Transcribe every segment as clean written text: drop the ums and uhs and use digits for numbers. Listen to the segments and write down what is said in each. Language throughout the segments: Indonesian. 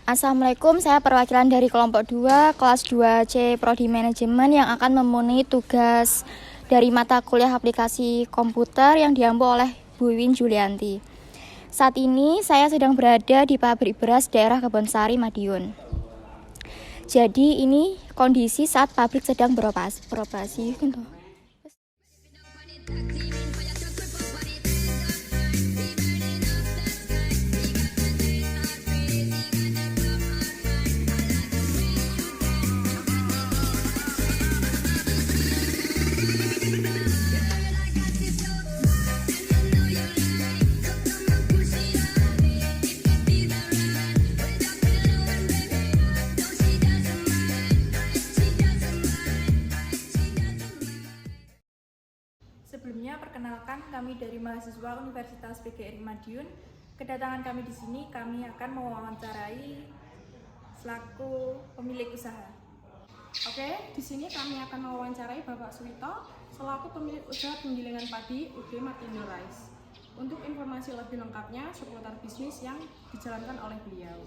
Assalamualaikum, saya perwakilan dari kelompok 2, kelas 2C Prodi Manajemen yang akan memenuhi tugas dari mata kuliah aplikasi komputer yang diampu oleh Bu Win Julianti. Saat ini saya sedang berada di pabrik beras daerah Kebonsari, Madiun. Jadi ini kondisi saat pabrik sedang beroperasi. Sebelumnya, perkenalkan kami dari mahasiswa Universitas PGRI Madiun. Kedatangan kami di sini, kami akan mewawancarai selaku pemilik usaha. Oke, di sini kami akan mewawancarai Bapak Suwito selaku pemilik usaha penggilingan padi UD Martindo Rice. Untuk informasi lebih lengkapnya seputar bisnis yang dijalankan oleh beliau.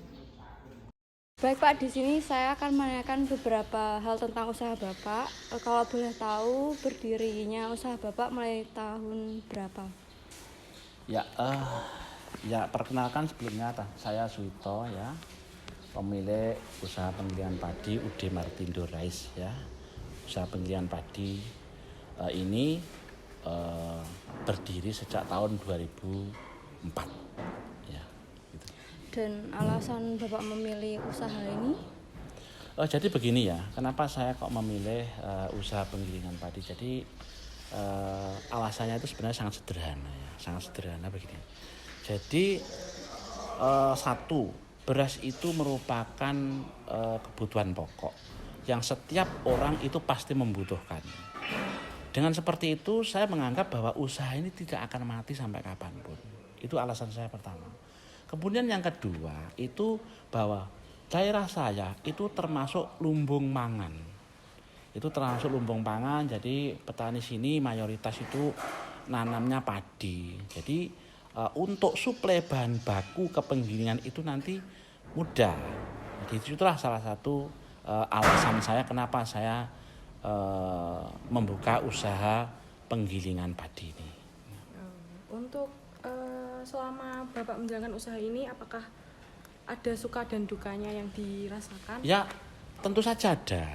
Baik Pak, di sini saya akan menanyakan beberapa hal tentang usaha Bapak. Kalau boleh tahu, berdirinya usaha Bapak mulai tahun berapa? Ya, perkenalkan sebelumnya saya Suwito ya, pemilik usaha penggilingan padi UD Martindo Rice ya. Usaha penggilingan padi ini berdiri sejak tahun 2004 ya. Gitu. Dan alasan Bapak memilih usaha ini? Jadi begini ya, kenapa saya kok memilih usaha penggilingan padi? Jadi alasannya itu sebenarnya sangat sederhana begini. Jadi satu, beras itu merupakan kebutuhan pokok yang setiap orang itu pasti membutuhkan. Dengan seperti itu saya menganggap bahwa usaha ini tidak akan mati sampai kapanpun. Itu alasan saya pertama. Kemudian yang kedua itu bahwa daerah saya itu termasuk lumbung pangan. Jadi petani sini mayoritas itu nanamnya padi. Jadi untuk suplai bahan baku ke penggilingan itu nanti mudah. Jadi itulah salah satu alasan saya kenapa saya membuka usaha penggilingan padi ini. Untuk selama Bapak menjalankan usaha ini, apakah ada suka dan dukanya yang dirasakan? Ya, tentu saja ada.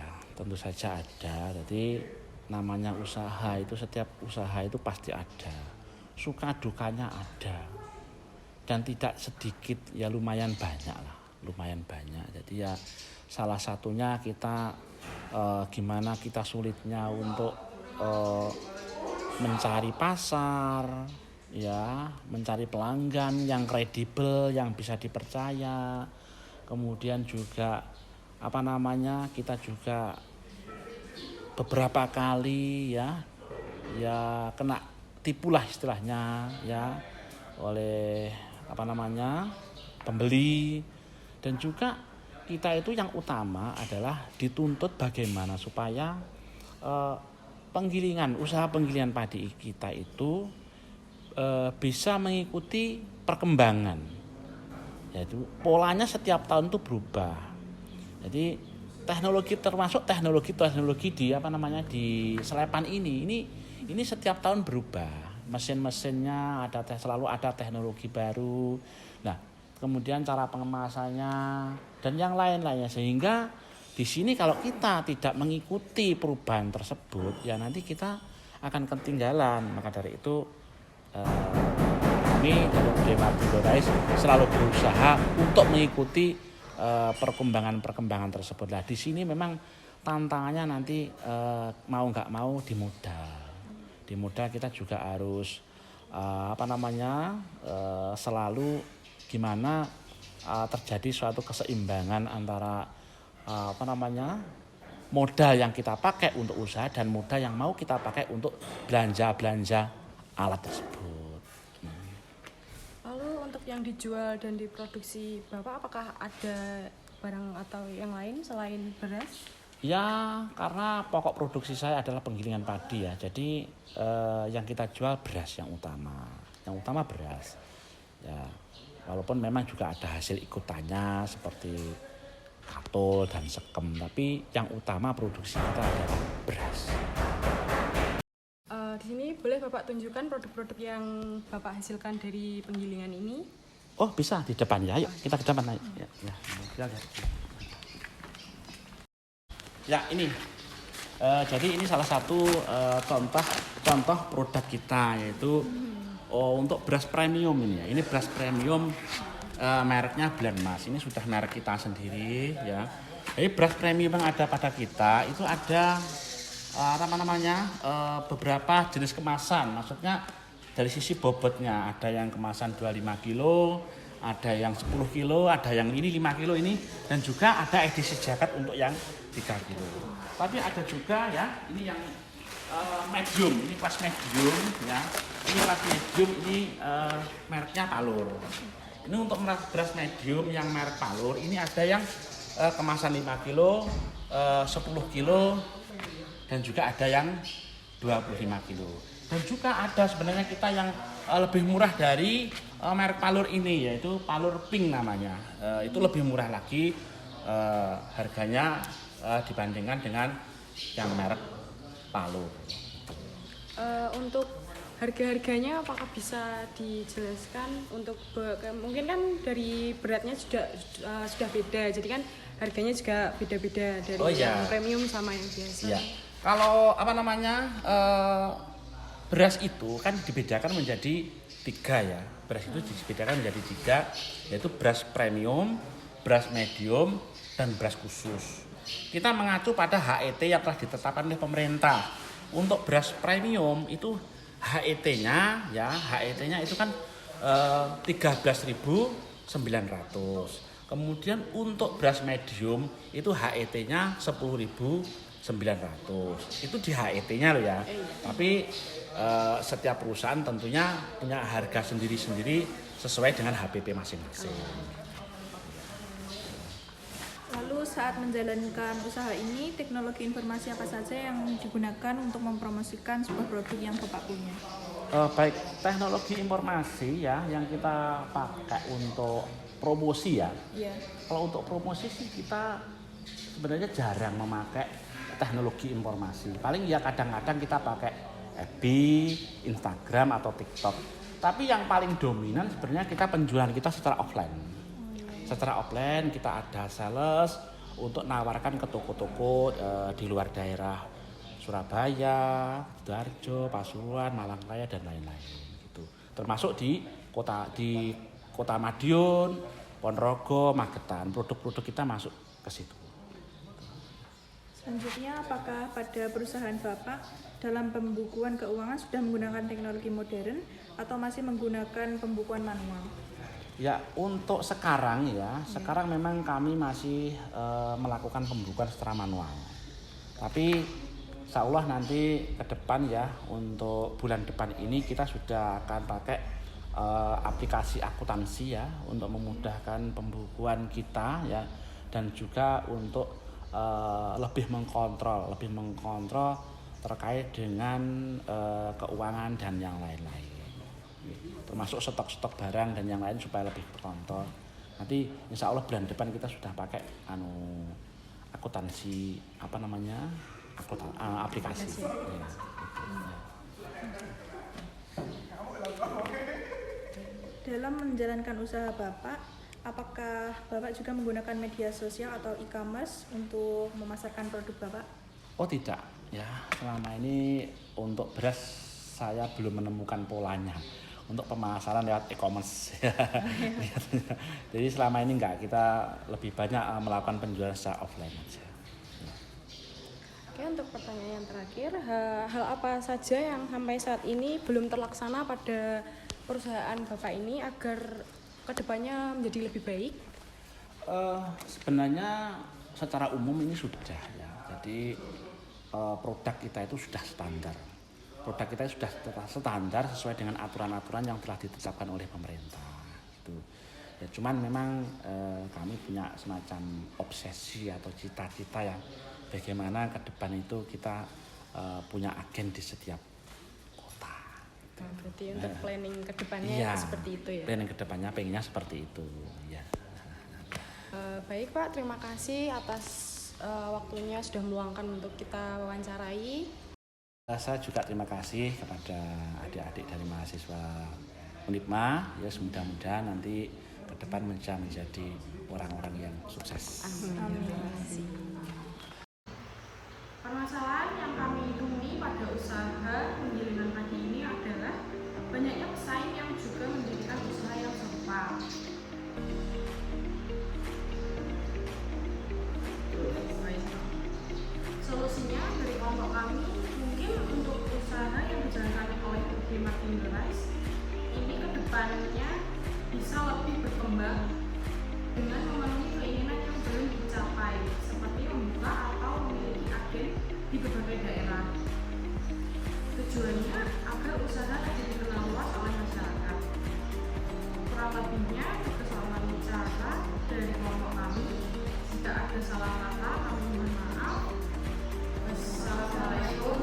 Jadi namanya usaha itu, setiap usaha itu pasti ada. Suka dukanya ada. Dan tidak sedikit, ya lumayan banyak. Jadi ya salah satunya kita gimana kita sulitnya untuk mencari pasar, ya, mencari pelanggan yang kredibel, yang bisa dipercaya. Kemudian juga kita juga beberapa kali ya kena tipulah istilahnya ya oleh pembeli. Dan juga kita itu yang utama adalah dituntut bagaimana supaya usaha penggilingan padi kita itu bisa mengikuti perkembangan. Yaitu polanya setiap tahun itu berubah. Jadi teknologi di selepan ini setiap tahun berubah. Mesin-mesinnya selalu ada teknologi baru. Nah, kemudian cara pengemasannya dan yang lain-lainnya, sehingga di sini kalau kita tidak mengikuti perubahan tersebut ya nanti kita akan ketinggalan. Maka dari itu kami dari UD Martindo Rice selalu berusaha untuk mengikuti perkembangan tersebut. Nah, di sini memang tantangannya nanti mau nggak mau di modal kita juga harus selalu gimana terjadi suatu keseimbangan antara modal yang kita pakai untuk usaha dan modal yang mau kita pakai untuk belanja alat tersebut. Lalu untuk yang dijual dan diproduksi Bapak, apakah ada barang atau yang lain selain beras? Ya, karena pokok produksi saya adalah penggilingan padi ya. Jadi yang kita jual beras yang utama beras. Ya, Walaupun memang juga ada hasil ikutannya seperti katol dan sekem, tapi yang utama produksi kita adalah beras. Di sini boleh Bapak tunjukkan produk-produk yang Bapak hasilkan dari penggilingan ini? Oh bisa di depan ya, ayo kita ke depan ayo. Ya, kita lihat. Ya ini, jadi ini salah satu contoh produk kita yaitu untuk beras premium ini ya. Ini beras premium mereknya Blend Mas. Ini sudah merek kita sendiri ya. Jadi beras premium yang ada pada kita itu ada beberapa jenis kemasan. Maksudnya dari sisi bobotnya ada yang kemasan 25 kilo, ada yang 10 kilo, ada yang ini 5 kilo ini, dan juga ada edisi jaket untuk yang 3 kilo. Tapi ada juga ya, ini yang medium, ini kelas medium ya. Ini kelas medium, ini mereknya Palur. Ini untuk beras medium yang merek Palur, ini ada yang kemasan 5 kilo, 10 kilo, dan juga ada yang 25 kilo. Dan juga ada sebenarnya kita yang lebih murah dari merek Palur ini, yaitu Palur Pink namanya. Itu lebih murah lagi harganya dibandingkan dengan yang merek Palur. Untuk harga-harganya apakah bisa dijelaskan untuk mungkin kan dari beratnya sudah beda, jadi kan harganya juga beda-beda dari yang premium sama yang biasa. Ya. Kalau beras itu kan dibedakan menjadi 3 ya. Beras itu dibedakan menjadi 3, yaitu beras premium, beras medium, dan beras khusus. Kita mengacu pada HET yang telah ditetapkan oleh pemerintah. Untuk beras premium itu HET-nya itu kan 13.900. Kemudian untuk beras medium itu HET-nya 10.900. Itu di HET-nya loh ya. Tapi setiap perusahaan tentunya punya harga sendiri-sendiri sesuai dengan HPP masing-masing. Lalu saat menjalankan usaha ini, teknologi informasi apa saja yang digunakan untuk mempromosikan sebuah produk yang Bapak punya? Baik, teknologi informasi ya yang kita pakai untuk promosi ya. Iya. Kalau untuk promosi sih kita sebenarnya jarang memakai teknologi informasi. Paling ya kadang-kadang kita pakai FB, Instagram atau TikTok. Tapi yang paling dominan sebenarnya kita penjualan kita secara offline. Secara offline kita ada sales untuk nawarkan ke toko-toko di luar daerah Surabaya, Sidoarjo, Pasuruan, Malang Raya dan lain-lain gitu. Termasuk di Kota Madiun, Ponorogo, Magetan, produk-produk kita masuk ke situ. Selanjutnya, apakah pada perusahaan Bapak dalam pembukuan keuangan sudah menggunakan teknologi modern atau masih menggunakan pembukuan manual? Ya, untuk sekarang sekarang memang kami masih melakukan pembukuan secara manual. Tapi insya Allah nanti ke depan ya, untuk bulan depan ini kita sudah akan pakai aplikasi akuntansi ya untuk memudahkan pembukuan kita ya, dan juga untuk lebih mengkontrol terkait dengan keuangan dan yang lain-lain, termasuk stok-stok barang dan yang lain supaya lebih terkontrol. Nanti insya Allah bulan depan kita sudah pakai akuntansi aplikasi. Ya, gitu. Dalam menjalankan usaha Bapak, apakah Bapak juga menggunakan media sosial atau e-commerce untuk memasarkan produk Bapak? Oh tidak, ya selama ini untuk beras saya belum menemukan polanya untuk pemasaran lewat e-commerce. Jadi selama ini enggak, kita lebih banyak melakukan penjualan secara offline saja. Oke, untuk pertanyaan yang terakhir, hal apa saja yang sampai saat ini belum terlaksana pada perusahaan Bapak ini agar kedepannya menjadi lebih baik? Sebenarnya secara umum ini sudah ya. Jadi produk kita itu sudah standar. Produk kita sudah standar sesuai dengan aturan-aturan yang telah ditetapkan oleh pemerintah. Gitu. Ya, cuman memang kami punya semacam obsesi atau cita-cita yang bagaimana ke depan itu kita punya agen di setiap kota. Gitu. Berarti untuk planning ke depannya Iya, seperti itu ya. planning kedepannya pengennya seperti itu. Ya. Baik Pak, terima kasih atas waktunya sudah meluangkan untuk kita wawancarai. Saya juga terima kasih kepada adik-adik dari mahasiswa Unipma. Ya, mudah-mudahan nanti ke depan bisa menjadi orang-orang yang sukses. Permasalahan yang kami temui pada usaha penggilingan padi ini adalah banyaknya pesaing yang juga mendirikan usaha yang serupa. Solusinya dari kelompok kami mungkin untuk usaha yang dijalankan oleh UG Martindo Rice ini ke depannya bisa lebih berkembang dengan memenuhi keinginan yang belum dicapai seperti membuka atau memiliki agen di berbagai daerah. Tujuannya agar usaha lebih dikenal luas oleh masyarakat. Kurang lebihnya kekesamaan bicara dari kelompok kami. Jika ada salah kata, kami mohon maaf. Wassalamualaikum